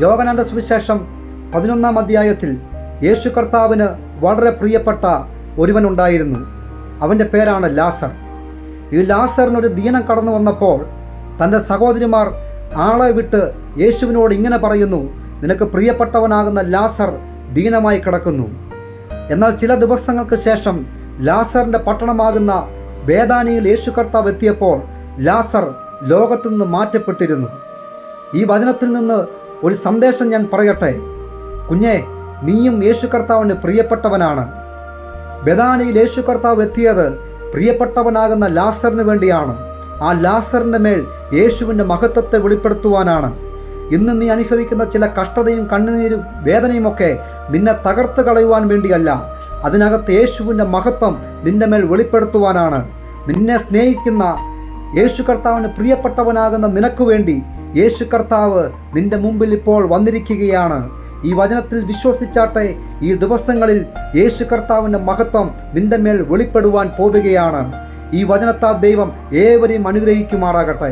യോഹന്നാന്റെ സുവിശേഷം 11-ാം അധ്യായത്തിൽ യേശു കർത്താവിന് വളരെ പ്രിയപ്പെട്ട ഒരുവനുണ്ടായിരുന്നു. അവൻ്റെ പേരാണ് ലാസർ. ഈ ലാസറിനൊരു ദീനം കടന്നു വന്നപ്പോൾ തൻ്റെ സഹോദരിമാർ ആളെ വിട്ട് യേശുവിനോട് ഇങ്ങനെ പറയുന്നു, നിനക്ക് പ്രിയപ്പെട്ടവനാകുന്ന ലാസർ ദീനമായി കിടക്കുന്നു. എന്നാൽ ചില ദിവസങ്ങൾക്ക് ശേഷം ലാസറിൻ്റെ പട്ടണമാകുന്ന ബേഥാനിയിൽ യേശു കർത്താവ് എത്തിയപ്പോൾ ലാസർ ലോകത്തു നിന്ന് മാറ്റപ്പെട്ടിരുന്നു. ഈ വചനത്തിൽ നിന്ന് ഒരു സന്ദേശം ഞാൻ പറയട്ടെ. കുഞ്ഞെ, നീയും യേശു കർത്താവിന് പ്രിയപ്പെട്ടവനാണ്. ബേഥാനിയിൽ യേശു കർത്താവ് എത്തിയത് പ്രിയപ്പെട്ടവനാകുന്ന ലാസറിന് വേണ്ടിയാണ്. ആ ലാസറിൻ്റെ മേൽ യേശുവിൻ്റെ മഹത്വത്തെ വെളിപ്പെടുത്തുവാനാണ്. ഇന്ന് നീ അനുഭവിക്കുന്ന ചില കഷ്ടതയും കണ്ണുനീരും വേദനയുമൊക്കെ നിന്നെ തകർത്ത് കളയുവാൻ വേണ്ടിയല്ല. അതിനകത്ത് യേശുവിൻ്റെ മഹത്വം നിന്റെ മേൽ വെളിപ്പെടുത്തുവാനാണ്. നിന്നെ സ്നേഹിക്കുന്ന യേശു കർത്താവിന് പ്രിയപ്പെട്ടവനാകുന്ന നിനക്ക് വേണ്ടി യേശു കർത്താവ് നിന്റെ മുമ്പിൽ ഇപ്പോൾ വന്നിരിക്കുകയാണ്. ഈ വചനത്തിൽ വിശ്വസിച്ചാട്ടെ, ഈ ദിവസങ്ങളിൽ യേശു കർത്താവിൻ്റെ മഹത്വം നിന്റെ മേൽ വെളിപ്പെടുവാൻ പോവുകയാണ്. ഈ വചനത്താൽ ദൈവം ഏവരെയും അനുഗ്രഹിക്കുമാറാകട്ടെ.